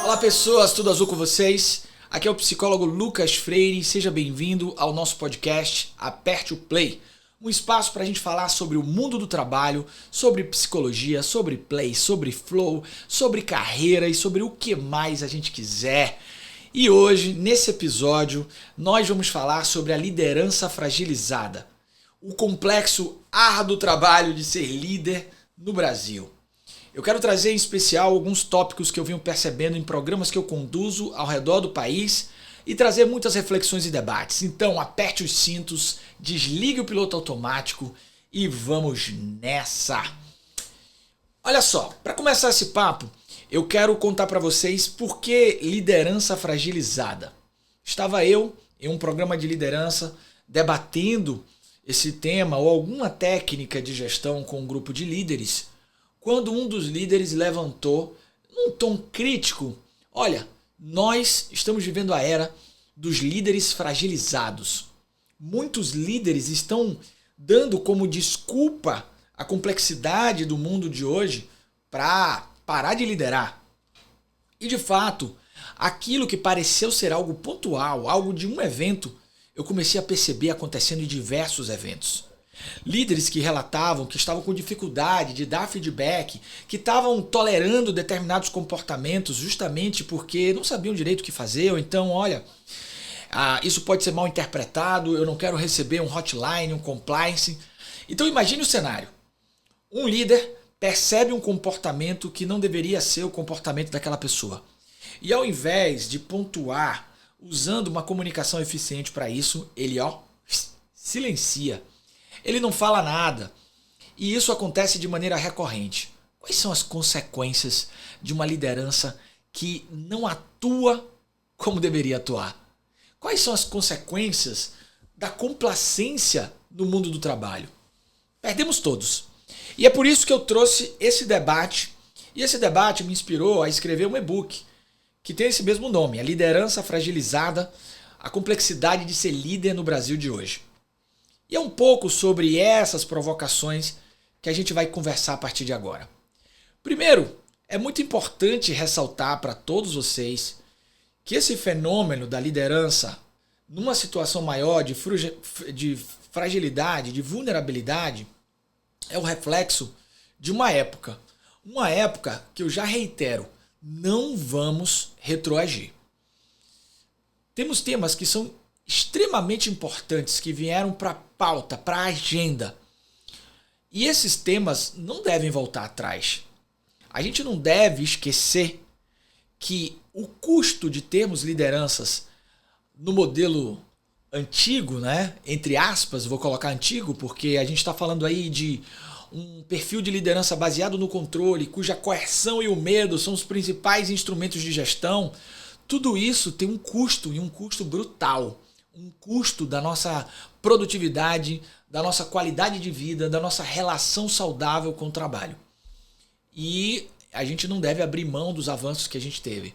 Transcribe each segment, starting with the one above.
Olá pessoas, tudo azul com vocês? Aqui é o psicólogo Lucas Freire, seja bem-vindo ao nosso podcast Aperte o Play. Um espaço para a gente falar sobre o mundo do trabalho, sobre psicologia, sobre play, sobre flow, sobre carreira e sobre o que mais a gente quiser. E hoje, nesse episódio, nós vamos falar sobre a liderança fragilizada, o complexo árduo trabalho de ser líder no Brasil. Eu quero trazer em especial alguns tópicos que eu venho percebendo em programas que eu conduzo ao redor do país e trazer muitas reflexões e debates. Então aperte os cintos, desligue o piloto automático e vamos nessa! Olha só, para começar esse papo, eu quero contar para vocês por que liderança fragilizada. Estava eu em um programa de liderança debatendo esse tema ou alguma técnica de gestão com um grupo de líderes, quando um dos líderes levantou num tom crítico: olha, nós estamos vivendo a era dos líderes fragilizados. Muitos líderes estão dando como desculpa a complexidade do mundo de hoje para parar de liderar. E de fato, aquilo que pareceu ser algo pontual, algo de um evento, eu comecei a perceber acontecendo em diversos eventos. Líderes que relatavam que estavam com dificuldade de dar feedback, que estavam tolerando determinados comportamentos justamente porque não sabiam direito o que fazer, ou então, olha, isso pode ser mal interpretado, eu não quero receber um hotline, um compliance. Então imagine o cenário. Um líder percebe um comportamento que não deveria ser o comportamento daquela pessoa. E ao invés de pontuar, usando uma comunicação eficiente para isso, ele silencia. Ele não fala nada. E isso acontece de maneira recorrente. Quais são as consequências de uma liderança que não atua como deveria atuar? Quais são as consequências da complacência no mundo do trabalho? Perdemos todos. E é por isso que eu trouxe esse debate. E esse debate me inspirou a escrever um e-book que tem esse mesmo nome, A Liderança Fragilizada, a complexidade de ser líder no Brasil de hoje. E é um pouco sobre essas provocações que a gente vai conversar a partir de agora. Primeiro, é muito importante ressaltar para todos vocês que esse fenômeno da liderança, numa situação maior de fragilidade, de vulnerabilidade, é o reflexo de uma época. Uma época que eu já reitero, não vamos retroagir. Temos temas que são extremamente importantes que vieram para a pauta, para a agenda. E esses temas não devem voltar atrás. A gente não deve esquecer que o custo de termos lideranças no modelo antigo, né? Entre aspas, vou colocar antigo, porque a gente está falando aí de um perfil de liderança baseado no controle, cuja coerção e o medo são os principais instrumentos de gestão. Tudo isso tem um custo, e um custo brutal. Um custo da nossa produtividade, da nossa qualidade de vida, da nossa relação saudável com o trabalho. E a gente não deve abrir mão dos avanços que a gente teve.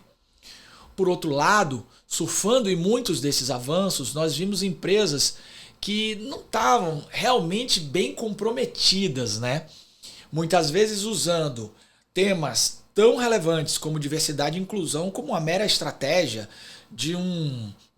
Por outro lado, surfando em muitos desses avanços, nós vimos empresas que não estavam realmente bem comprometidas, né? Muitas vezes usando temas tão relevantes como diversidade e inclusão como uma mera estratégia de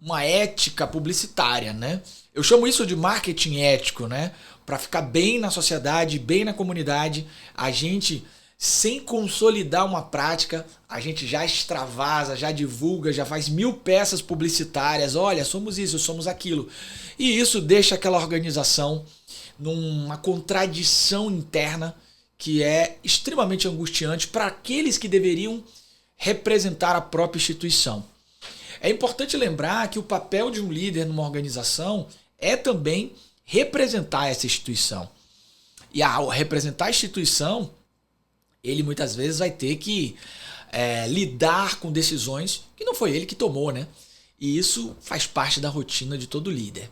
uma ética publicitária, né? Eu chamo isso de marketing ético, né? Para ficar bem na sociedade, bem na comunidade, a gente, sem consolidar uma prática, a gente já extravasa, já divulga, já faz 1000 peças publicitárias. Olha, somos isso, somos aquilo. E isso deixa aquela organização numa contradição interna que é extremamente angustiante para aqueles que deveriam representar a própria instituição. É importante lembrar que o papel de um líder numa organização é também representar essa instituição. E ao representar a instituição, ele muitas vezes vai ter que lidar com decisões que não foi ele que tomou, né? E isso faz parte da rotina de todo líder.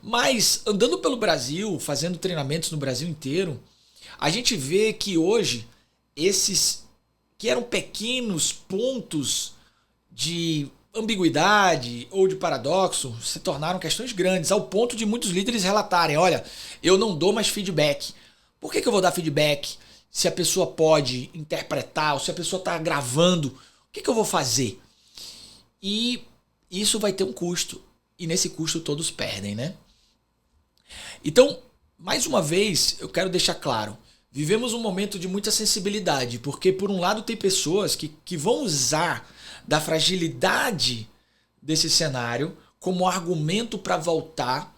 Mas andando pelo Brasil, fazendo treinamentos no Brasil inteiro, a gente vê que hoje esses que eram pequenos pontos de ambiguidade ou de paradoxo se tornaram questões grandes, ao ponto de muitos líderes relatarem: olha, eu não dou mais feedback. Por que eu vou dar feedback se a pessoa pode interpretar ou se a pessoa está gravando que eu vou fazer? E isso vai ter um custo. E nesse custo todos perdem, né? Então, mais uma vez, eu quero deixar claro. Vivemos um momento de muita sensibilidade. Porque, por um lado, tem pessoas que vão usar da fragilidade desse cenário como argumento para voltar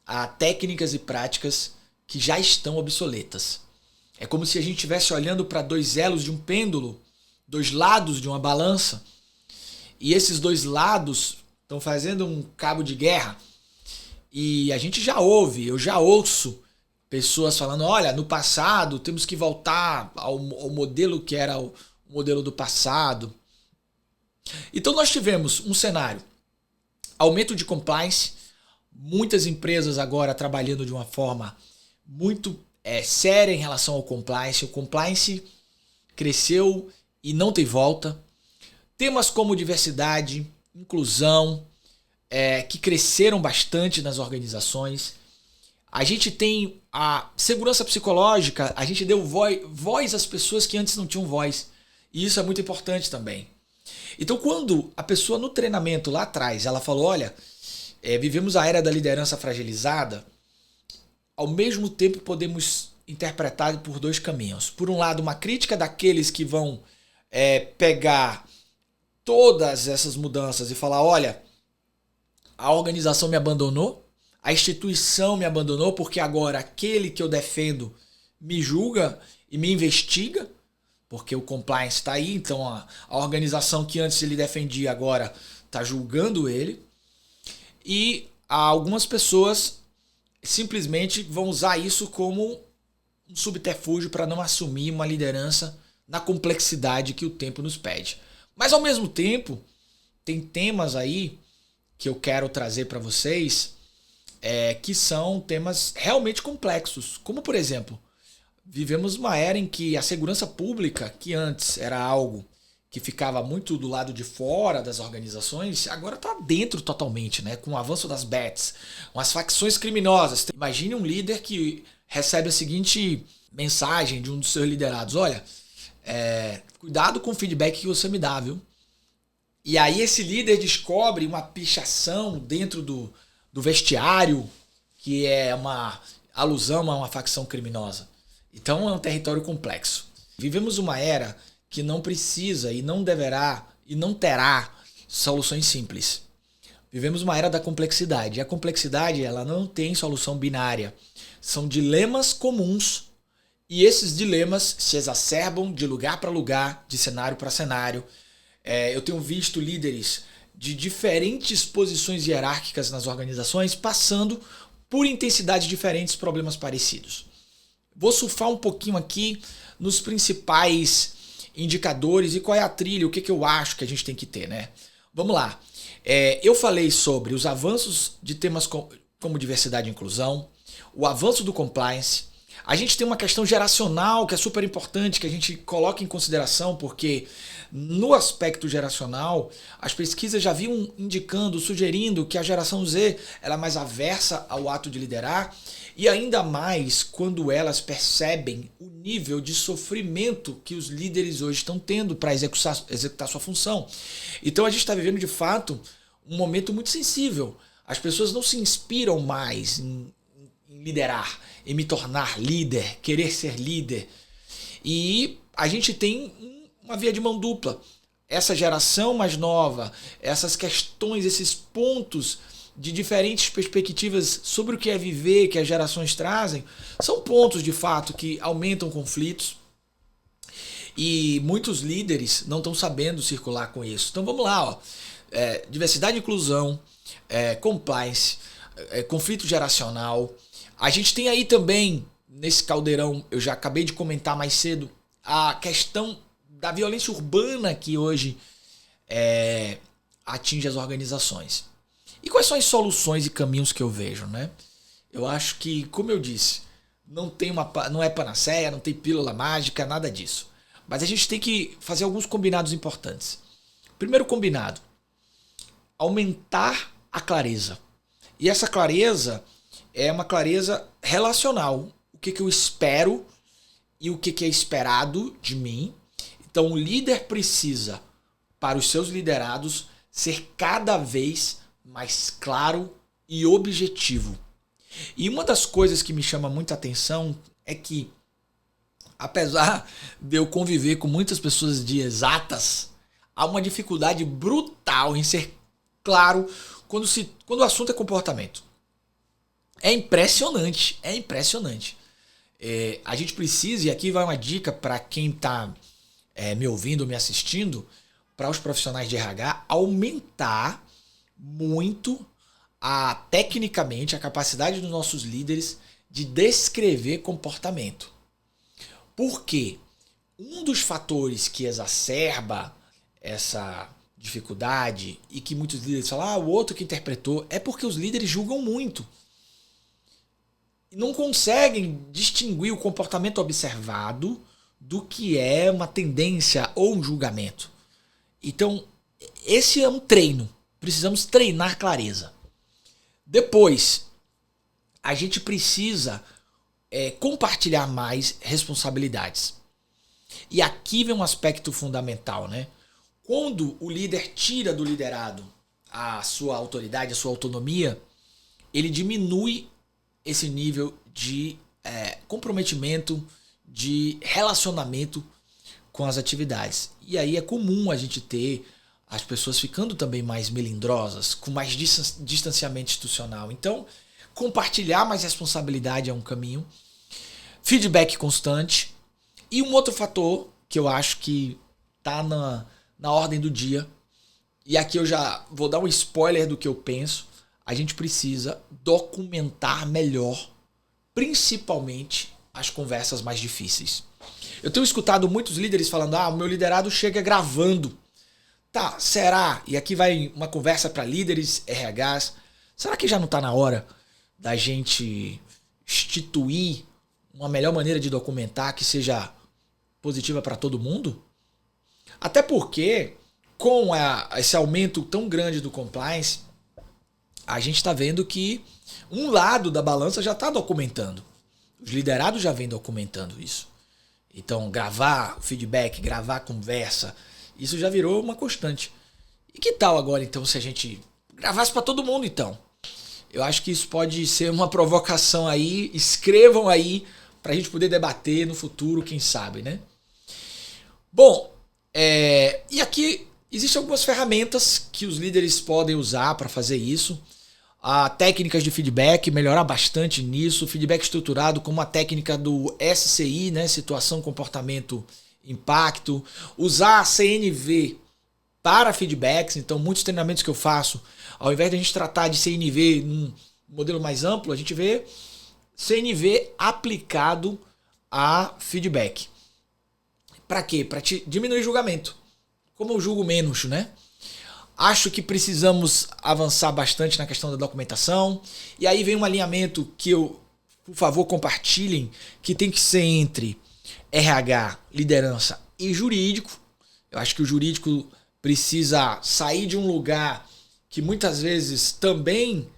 a técnicas e práticas que já estão obsoletas. É como se a gente estivesse olhando para dois elos de um pêndulo, dois lados de uma balança, e esses dois lados estão fazendo um cabo de guerra. E a gente já ouve, eu já ouço pessoas falando, olha, no passado temos que voltar ao modelo que era o modelo do passado. Então nós tivemos um cenário, aumento de compliance, muitas empresas agora trabalhando de uma forma muito séria em relação ao compliance. O compliance cresceu e não tem volta. Temas como diversidade, inclusão, que cresceram bastante nas organizações. A gente tem a segurança psicológica, a gente deu voz às pessoas que antes não tinham voz. E isso é muito importante também. Então, quando a pessoa no treinamento lá atrás, ela falou, olha, vivemos a era da liderança fragilizada, ao mesmo tempo podemos interpretar por dois caminhos. Por um lado, uma crítica daqueles que vão pegar todas essas mudanças e falar, olha, a organização me abandonou, a instituição me abandonou porque agora aquele que eu defendo me julga e me investiga, porque o compliance está aí, então a organização que antes ele defendia agora está julgando ele. E algumas pessoas simplesmente vão usar isso como um subterfúgio para não assumir uma liderança na complexidade que o tempo nos pede. Mas ao mesmo tempo, tem temas aí que eu quero trazer para vocês que são temas realmente complexos. Como, por exemplo, vivemos uma era em que a segurança pública, que antes era algo que ficava muito do lado de fora das organizações, agora está dentro totalmente, né? Com o avanço das bets, umas facções criminosas. Imagine um líder que recebe a seguinte mensagem de um dos seus liderados: olha, cuidado com o feedback que você me dá, viu? E aí esse líder descobre uma pichação dentro do vestiário, que é uma alusão a uma facção criminosa. Então é um território complexo. Vivemos uma era que não precisa e não deverá e não terá soluções simples. Vivemos uma era da complexidade. E a complexidade, ela não tem solução binária. São dilemas comuns e esses dilemas se exacerbam de lugar para lugar, de cenário para cenário. Eu tenho visto líderes de diferentes posições hierárquicas nas organizações passando por intensidades diferentes, problemas parecidos. Vou surfar um pouquinho aqui nos principais indicadores e qual é a trilha, o que eu acho que a gente tem que ter, né? Vamos lá. Eu falei sobre os avanços de temas como diversidade e inclusão, o avanço do compliance. A gente tem uma questão geracional que é super importante, que a gente coloca em consideração, porque no aspecto geracional, as pesquisas já vinham indicando, sugerindo que a geração Z ela é mais aversa ao ato de liderar, e ainda mais quando elas percebem o nível de sofrimento que os líderes hoje estão tendo para executar sua função. Então a gente está vivendo de fato um momento muito sensível. As pessoas não se inspiram mais em liderar, em me tornar líder, querer ser líder. E a gente tem uma via de mão dupla. Essa geração mais nova, essas questões, esses pontos de diferentes perspectivas sobre o que é viver, que as gerações trazem, são pontos de fato que aumentam conflitos e muitos líderes não estão sabendo circular com isso. Então vamos lá, ó. Diversidade e inclusão, compliance, conflito geracional. A gente tem aí também, nesse caldeirão, eu já acabei de comentar mais cedo, a questão da violência urbana que hoje atinge as organizações. E quais são as soluções e caminhos que eu vejo, né? Eu acho que, como eu disse, não é panaceia, não tem pílula mágica, nada disso. Mas a gente tem que fazer alguns combinados importantes. Primeiro combinado, aumentar a clareza. E essa clareza é uma clareza relacional. O que eu espero e o que é esperado de mim. Então o líder precisa para os seus liderados ser cada vez mais claro e objetivo. E uma das coisas que me chama muita atenção é que, apesar de eu conviver com muitas pessoas de exatas, há uma dificuldade brutal em ser claro quando o assunto é comportamento. É impressionante, é impressionante. A gente precisa, e aqui vai uma dica para quem está me ouvindo, me assistindo, para os profissionais de RH, aumentar muito tecnicamente a capacidade dos nossos líderes de descrever comportamento. Por quê? Um dos fatores que exacerba essa dificuldade e que muitos líderes falam, o outro que interpretou, é porque os líderes julgam muito. Não conseguem distinguir o comportamento observado do que é uma tendência ou um julgamento. Então, esse é um treino. Precisamos treinar clareza. Depois, a gente precisa compartilhar mais responsabilidades. E aqui vem um aspecto fundamental, né? Quando o líder tira do liderado a sua autoridade, a sua autonomia, ele diminui esse nível de comprometimento, de relacionamento com as atividades. E aí é comum a gente ter as pessoas ficando também mais melindrosas, com mais distanciamento institucional. Então, compartilhar mais responsabilidade é um caminho. Feedback constante. E um outro fator que eu acho que está na ordem do dia, e aqui eu já vou dar um spoiler do que eu penso, a gente precisa documentar melhor, principalmente as conversas mais difíceis. Eu tenho escutado muitos líderes falando, o meu liderado chega gravando. Tá, será? E aqui vai uma conversa para líderes, RHs. Será que já não está na hora da gente instituir uma melhor maneira de documentar que seja positiva para todo mundo? Até porque, com esse aumento tão grande do compliance, a gente está vendo que um lado da balança já está documentando. Os liderados já vêm documentando isso. Então, gravar feedback, gravar conversa, isso já virou uma constante. E que tal agora, então, se a gente gravasse para todo mundo, então? Eu acho que isso pode ser uma provocação aí. Escrevam aí para a gente poder debater no futuro, quem sabe, né? Bom, e aqui existem algumas ferramentas que os líderes podem usar para fazer isso. Técnicas de feedback, melhorar bastante nisso. Feedback estruturado, como a técnica do SCI, né? Situação, comportamento, impacto. Usar a CNV para feedbacks. Então, muitos treinamentos que eu faço, ao invés de a gente tratar de CNV num modelo mais amplo, a gente vê CNV aplicado a feedback. Para quê? Para diminuir o julgamento. Como eu julgo menos, né? Acho que precisamos avançar bastante na questão da documentação. E aí vem um alinhamento que por favor, compartilhem, que tem que ser entre RH, liderança e jurídico. Eu acho que o jurídico precisa sair de um lugar que muitas vezes também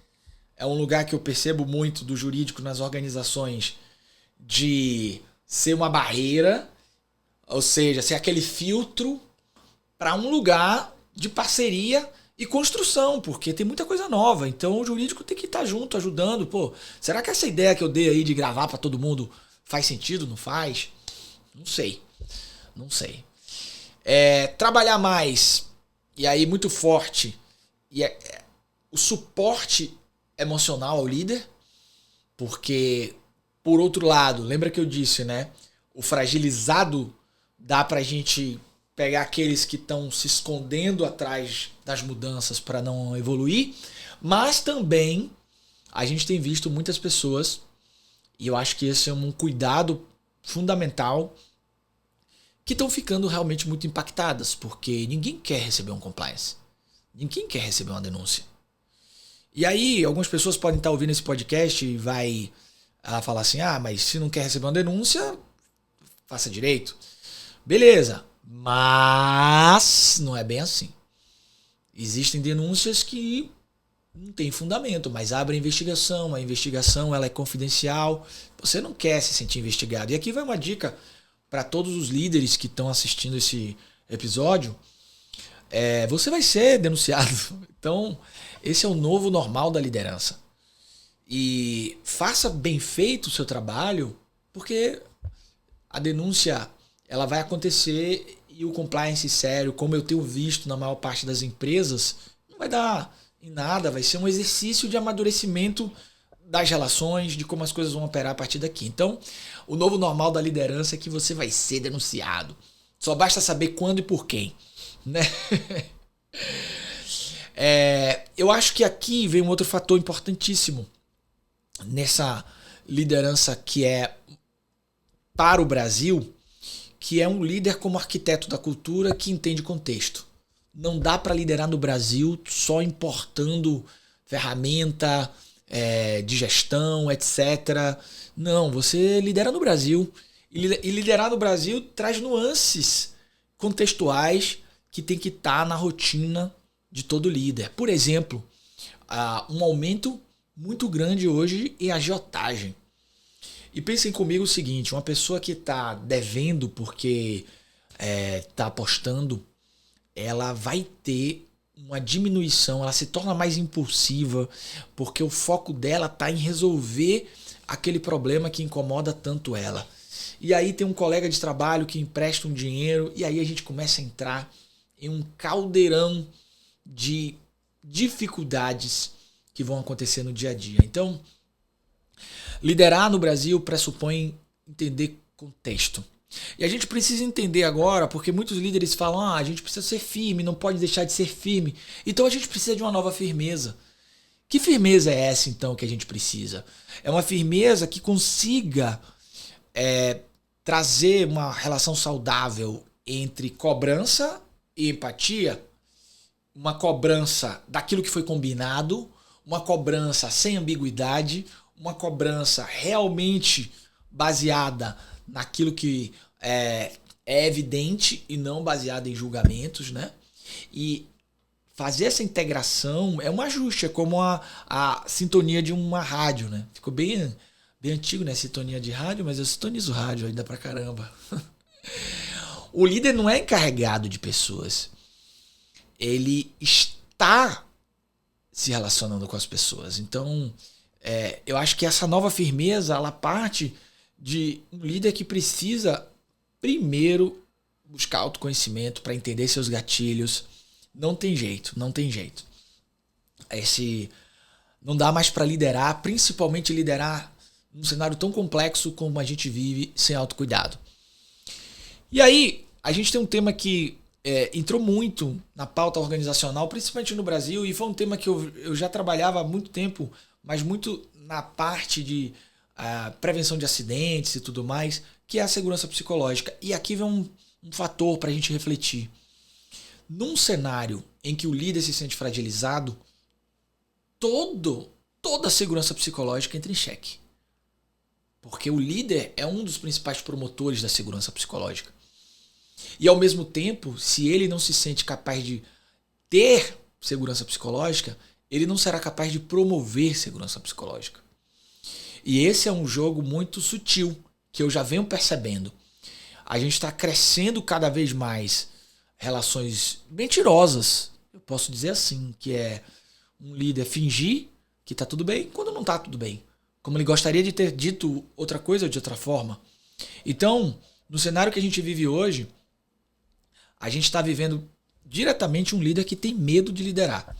é um lugar que eu percebo muito do jurídico nas organizações, de ser uma barreira, ou seja, ser aquele filtro para um lugar de parceria e construção, porque tem muita coisa nova. Então o jurídico tem que estar junto, ajudando. Pô, será que essa ideia que eu dei aí de gravar para todo mundo faz sentido? Não faz? Não sei. Trabalhar mais, e aí muito forte, o suporte emocional ao líder, porque, por outro lado, lembra que eu disse, né? O fragilizado dá pra gente pegar aqueles que estão se escondendo atrás das mudanças para não evoluir, mas também a gente tem visto muitas pessoas, e eu acho que esse é um cuidado fundamental, que estão ficando realmente muito impactadas, porque ninguém quer receber um compliance, ninguém quer receber uma denúncia. E aí, algumas pessoas podem estar ouvindo esse podcast e vai falar assim, mas se não quer receber uma denúncia, faça direito. Beleza, mas não é bem assim. Existem denúncias que não têm fundamento, mas abre a investigação ela é confidencial, você não quer se sentir investigado. E aqui vai uma dica para todos os líderes que estão assistindo esse episódio. você vai ser denunciado. Então, esse é o novo normal da liderança. E faça bem feito o seu trabalho, porque a denúncia ela vai acontecer e o compliance sério, como eu tenho visto na maior parte das empresas, não vai dar em nada, vai ser um exercício de amadurecimento das relações, de como as coisas vão operar a partir daqui. Então, o novo normal da liderança é que você vai ser denunciado. Só basta saber quando e por quem, né? Eu acho que aqui vem um outro fator importantíssimo nessa liderança que é para o Brasil, que é um líder como arquiteto da cultura que entende contexto. Não dá para liderar no Brasil só importando ferramenta de gestão, etc. Não, você lidera no Brasil. E liderar no Brasil traz nuances contextuais que tem que estar na rotina de todo líder. Por exemplo, um aumento muito grande hoje em agiotagem. E pensem comigo o seguinte, uma pessoa que está devendo porque está apostando, ela vai ter uma diminuição, ela se torna mais impulsiva, porque o foco dela está em resolver aquele problema que incomoda tanto ela. E aí tem um colega de trabalho que empresta um dinheiro, e aí a gente começa a entrar em um caldeirão de dificuldades que vão acontecer no dia a dia. Então, liderar no Brasil pressupõe entender contexto. E a gente precisa entender agora, porque muitos líderes falam, a gente precisa ser firme, não pode deixar de ser firme. Então a gente precisa de uma nova firmeza. Que firmeza é essa então que a gente precisa? É uma firmeza que consiga trazer uma relação saudável entre cobrança e empatia, uma cobrança daquilo que foi combinado, uma cobrança sem ambiguidade, uma cobrança realmente baseada naquilo que é evidente e não baseada em julgamentos, né? E fazer essa integração é um ajuste, é como a sintonia de uma rádio, né? Ficou bem antigo, né? Sintonia de rádio, mas eu sintonizo rádio ainda pra caramba. O líder não é encarregado de pessoas. Ele está se relacionando com as pessoas. Então, eu acho que essa nova firmeza, ela parte de um líder que precisa, primeiro, buscar autoconhecimento para entender seus gatilhos. Não tem jeito. Não dá mais para liderar, principalmente liderar num cenário tão complexo como a gente vive sem autocuidado. E aí, a gente tem um tema que entrou muito na pauta organizacional, principalmente no Brasil, e foi um tema que eu já trabalhava há muito tempo, mas muito na parte de prevenção de acidentes e tudo mais, que é a segurança psicológica. E aqui vem um fator para a gente refletir. Num cenário em que o líder se sente fragilizado, toda a segurança psicológica entra em xeque. Porque o líder é um dos principais promotores da segurança psicológica. E ao mesmo tempo, se ele não se sente capaz de ter segurança psicológica, ele não será capaz de promover segurança psicológica. E esse é um jogo muito sutil, que eu já venho percebendo. A gente está crescendo cada vez mais relações mentirosas, eu posso dizer assim, que é um líder fingir que está tudo bem quando não está tudo bem. Como ele gostaria de ter dito outra coisa ou de outra forma. Então, no cenário que a gente vive hoje, a gente está vivendo diretamente um líder que tem medo de liderar.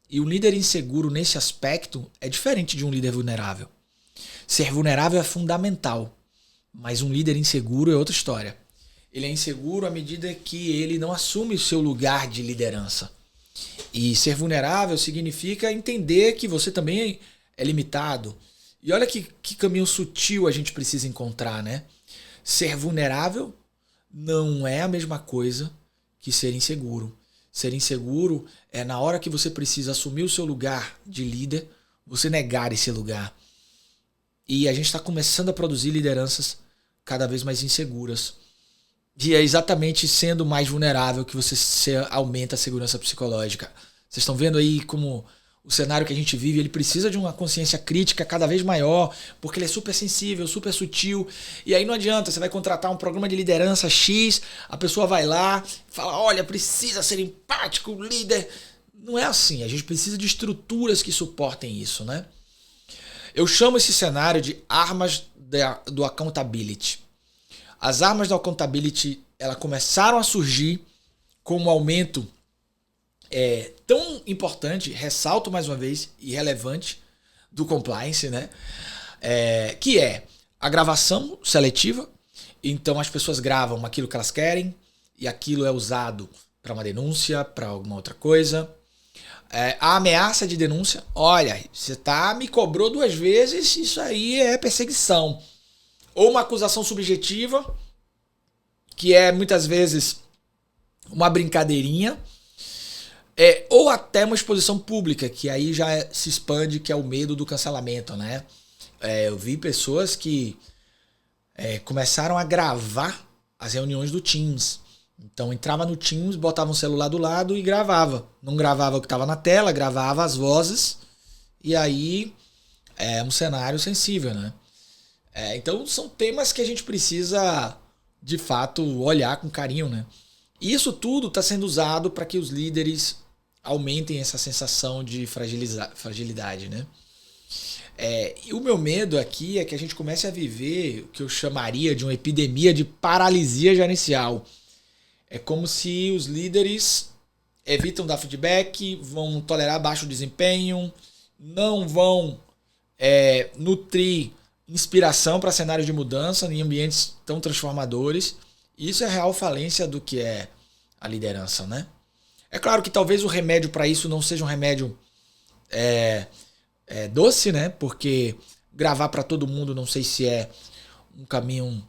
E um líder inseguro nesse aspecto é diferente de um líder vulnerável. Ser vulnerável é fundamental, mas um líder inseguro é outra história. Ele é inseguro à medida que ele não assume o seu lugar de liderança. E ser vulnerável significa entender que você também é limitado. E olha que caminho sutil a gente precisa encontrar, né? Ser vulnerável não é a mesma coisa que ser inseguro. Ser inseguro é na hora que você precisa assumir o seu lugar de líder, você negar esse lugar. E a gente está começando a produzir lideranças cada vez mais inseguras. E é exatamente sendo mais vulnerável que você aumenta a segurança psicológica. Vocês estão vendo aí como o cenário que a gente vive, ele precisa de uma consciência crítica cada vez maior, porque ele é super sensível, super sutil. E aí não adianta, você vai contratar um programa de liderança X, a pessoa vai lá, fala, olha, precisa ser empático, líder. Não é assim, a gente precisa de estruturas que suportem isso, né? Eu chamo esse cenário de armas do accountability. As armas do accountability, elas começaram a surgir com um aumento tão importante, ressalto mais uma vez, e relevante, do compliance, né? Que é a gravação seletiva. Então as pessoas gravam aquilo que elas querem e aquilo é usado para uma denúncia, para alguma outra coisa. A ameaça de denúncia. Olha, você me cobrou 2 vezes, isso aí é perseguição. Ou uma acusação subjetiva, que é muitas vezes uma brincadeirinha. Ou até uma exposição pública, que aí já se expande, que é o medo do cancelamento, né? Eu vi pessoas que começaram a gravar as reuniões do Teams. Então entrava no Teams, botava um celular do lado e gravava. Não gravava o que estava na tela, gravava as vozes. E aí é um cenário sensível, né? Então são temas que a gente precisa, de fato, olhar com carinho, né? E isso tudo está sendo usado para que os líderes aumentem essa sensação de fragilidade, né? E o meu medo aqui é que a gente comece a viver o que eu chamaria de uma epidemia de paralisia gerencial. É como se os líderes evitam dar feedback, vão tolerar baixo desempenho, não vão nutrir inspiração para cenários de mudança em ambientes tão transformadores. Isso é a real falência do que é a liderança, né? É claro que talvez o remédio para isso não seja um remédio doce, né? Porque gravar para todo mundo não sei se é um caminho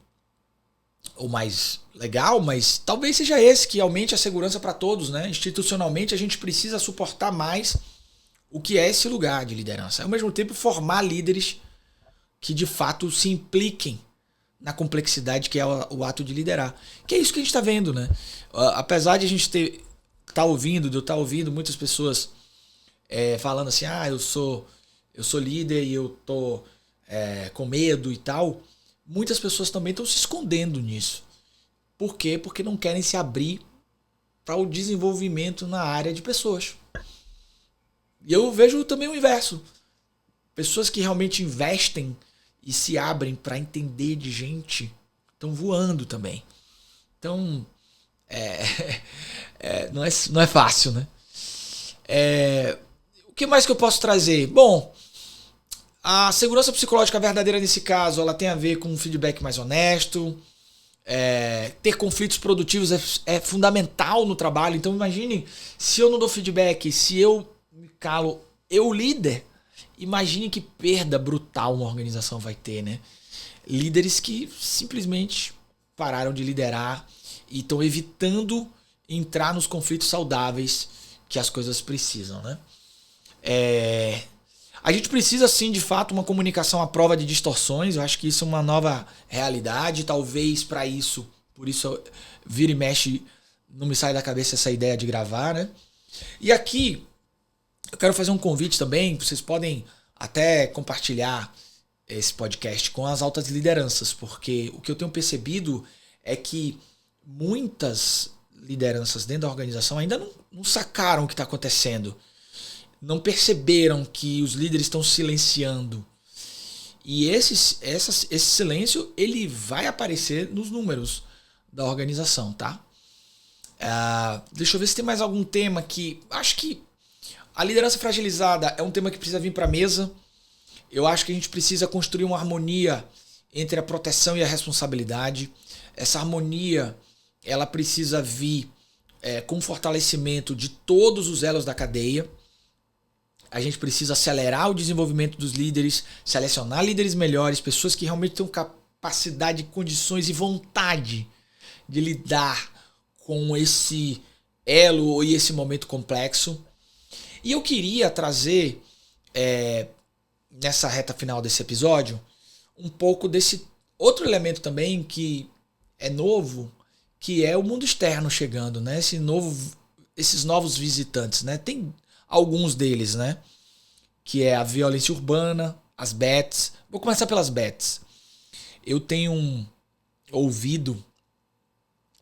o mais legal, mas talvez seja esse que aumente a segurança para todos, né? Institucionalmente a gente precisa suportar mais o que é esse lugar de liderança. Ao mesmo tempo formar líderes que de fato se impliquem na complexidade que é o ato de liderar. Que é isso que a gente está vendo, né? Apesar de a gente de eu estar ouvindo muitas pessoas falando assim, eu sou líder e eu tô com medo e tal, muitas pessoas também estão se escondendo nisso. Por quê? Porque não querem se abrir para o desenvolvimento na área de pessoas. E eu vejo também o inverso. Pessoas que realmente investem e se abrem para entender de gente estão voando também. Então, não é fácil, né? O que mais que eu posso trazer? Bom, a segurança psicológica verdadeira nesse caso, ela tem a ver com um feedback mais honesto. Ter conflitos produtivos é fundamental no trabalho. Então imagine, se eu não dou feedback, se eu me calo, eu líder, imagine que perda brutal uma organização vai ter, né? Líderes que simplesmente pararam de liderar e estão evitando entrar nos conflitos saudáveis que as coisas precisam, né? A gente precisa sim, de fato, uma comunicação à prova de distorções. Eu acho que isso é uma nova realidade. Talvez para isso, por isso vira e mexe, não me sai da cabeça essa ideia de gravar, né? E aqui eu quero fazer um convite também. Vocês podem até compartilhar esse podcast com as altas lideranças, porque o que eu tenho percebido é que muitas lideranças dentro da organização ainda não sacaram o que está acontecendo. Não perceberam que os líderes estão silenciando. E esse silêncio ele vai aparecer nos números da organização, tá? Deixa eu ver se tem mais algum tema que... Acho que a liderança fragilizada é um tema que precisa vir para a mesa. Eu acho que a gente precisa construir uma harmonia entre a proteção e a responsabilidade. Essa harmonia ela precisa vir com fortalecimento de todos os elos da cadeia. A gente precisa acelerar o desenvolvimento dos líderes, selecionar líderes melhores, pessoas que realmente têm capacidade, condições e vontade de lidar com esse elo e esse momento complexo. E eu queria trazer, nessa reta final desse episódio, um pouco desse outro elemento também que é novo, que é o mundo externo chegando, né? Esses novos visitantes, né? Tem alguns deles, né? que é a violência urbana, as bets. Vou começar pelas bets. Eu tenho ouvido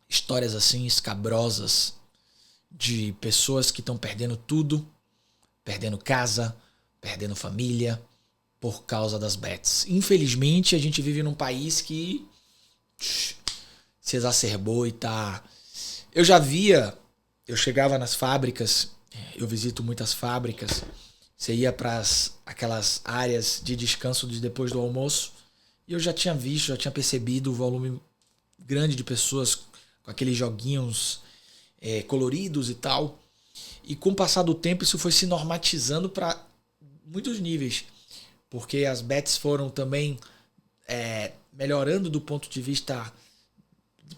histórias assim escabrosas de pessoas que estão perdendo tudo, perdendo casa, perdendo família por causa das bets. Infelizmente, a gente vive num país que se exacerbou e tá... Eu chegava nas fábricas, eu visito muitas fábricas, você ia para aquelas áreas de descanso depois do almoço, e eu já tinha visto, já tinha percebido o volume grande de pessoas com aqueles joguinhos coloridos e tal. E com o passar do tempo isso foi se normatizando para muitos níveis, porque as bets foram também melhorando do ponto de vista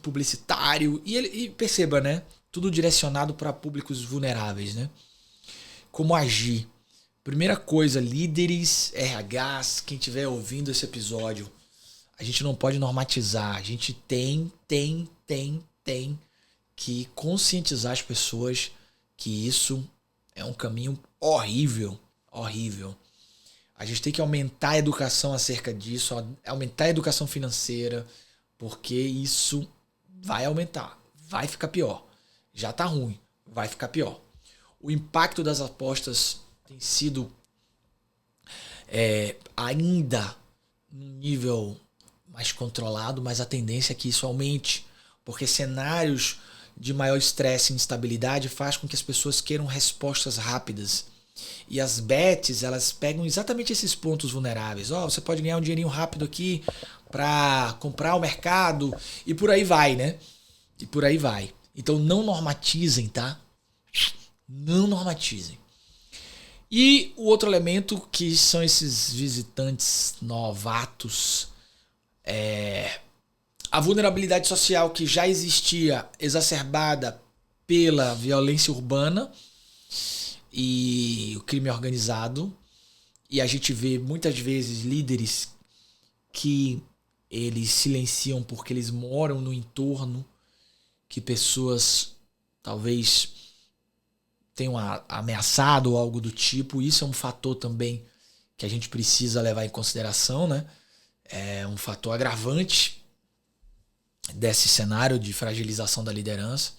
publicitário. E perceba, né? Tudo direcionado para públicos vulneráveis, né? Como agir? Primeira coisa, líderes, RHs, quem estiver ouvindo esse episódio, a gente não pode normatizar. A gente tem que conscientizar as pessoas que isso é um caminho horrível. A gente tem que aumentar a educação acerca disso, aumentar a educação financeira, porque isso vai aumentar, vai ficar pior. Já tá ruim, vai ficar pior. O impacto das apostas tem sido ainda num nível mais controlado, mas a tendência é que isso aumente, porque cenários de maior estresse e instabilidade faz com que as pessoas queiram respostas rápidas. E as bets, elas pegam exatamente esses pontos vulneráveis. Você pode ganhar um dinheirinho rápido aqui para comprar o mercado e por aí vai, né? E por aí vai. Então não normatizem, tá? Não normatizem. E o outro elemento que são esses visitantes novatos, a vulnerabilidade social que já existia, exacerbada pela violência urbana e o crime organizado. E a gente vê muitas vezes líderes que eles silenciam porque eles moram no entorno que pessoas talvez tenham ameaçado ou algo do tipo. Isso é um fator também que a gente precisa levar em consideração, né? É um fator agravante desse cenário de fragilização da liderança.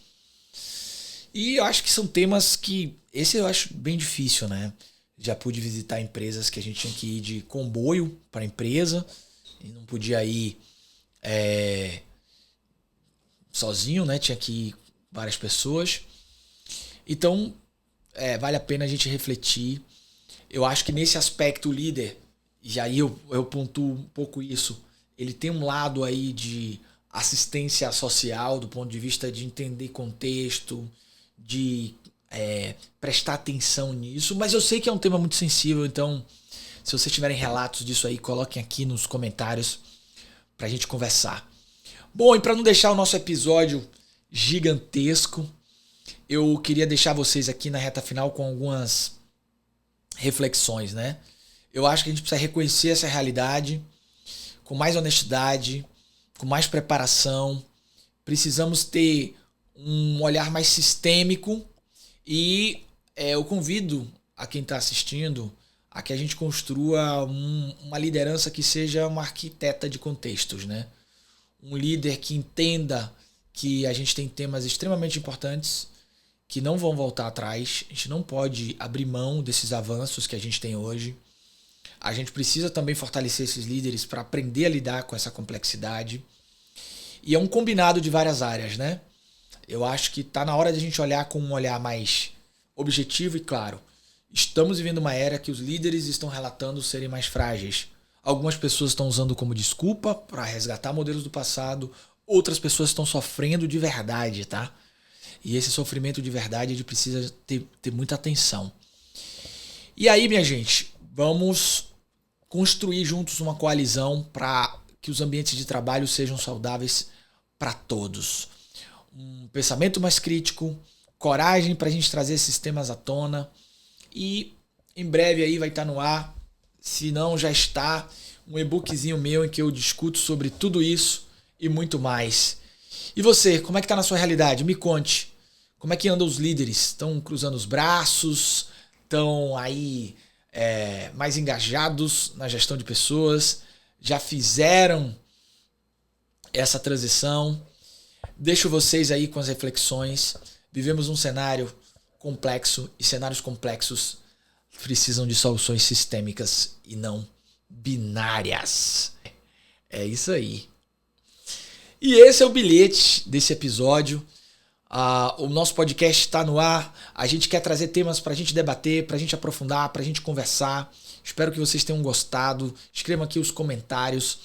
E eu acho que são temas que... Esse eu acho bem difícil, né? Já pude visitar empresas que a gente tinha que ir de comboio para a empresa e não podia ir sozinho, né? Tinha que ir várias pessoas. Então, vale a pena a gente refletir. Eu acho que nesse aspecto o líder, e aí eu pontuo um pouco isso, ele tem um lado aí de assistência social, do ponto de vista de entender contexto, de prestar atenção nisso, mas eu sei que é um tema muito sensível, então se vocês tiverem relatos disso aí, coloquem aqui nos comentários pra gente conversar. Bom, e para não deixar o nosso episódio gigantesco, eu queria deixar vocês aqui na reta final com algumas reflexões, né? Eu acho que a gente precisa reconhecer essa realidade com mais honestidade, com mais preparação. Precisamos ter um olhar mais sistêmico e eu convido a quem está assistindo a que a gente construa uma liderança que seja uma arquiteta de contextos, né? Um líder que entenda que a gente tem temas extremamente importantes que não vão voltar atrás. A gente não pode abrir mão desses avanços que a gente tem hoje. A gente precisa também fortalecer esses líderes para aprender a lidar com essa complexidade. E é um combinado de várias áreas, né? Eu acho que está na hora de a gente olhar com um olhar mais objetivo e claro. Estamos vivendo uma era que os líderes estão relatando serem mais frágeis. Algumas pessoas estão usando como desculpa para resgatar modelos do passado. Outras pessoas estão sofrendo de verdade, tá? E esse sofrimento de verdade a gente precisa ter muita atenção. E aí, minha gente, vamos construir juntos uma coalizão para que os ambientes de trabalho sejam saudáveis para todos. Um pensamento mais crítico, coragem para a gente trazer esses temas à tona. E em breve aí vai estar no ar, se não já está, um e-bookzinho meu em que eu discuto sobre tudo isso e muito mais. E você, como é que está na sua realidade? Me conte. Como é que andam os líderes? Estão cruzando os braços? Estão aí mais engajados na gestão de pessoas, já fizeram essa transição. Deixo vocês aí com as reflexões. Vivemos um cenário complexo e cenários complexos precisam de soluções sistêmicas e não binárias. É isso aí. E esse é o bilhete desse episódio. O nosso podcast está no ar. A gente quer trazer temas para a gente debater, para a gente aprofundar, para a gente conversar. Espero que vocês tenham gostado. Escrevam aqui os comentários.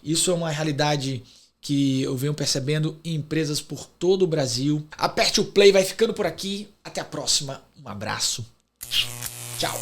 Isso é uma realidade que eu venho percebendo em empresas por todo o Brasil. Aperte o play, vai ficando por aqui. Até a próxima. Um abraço. Tchau.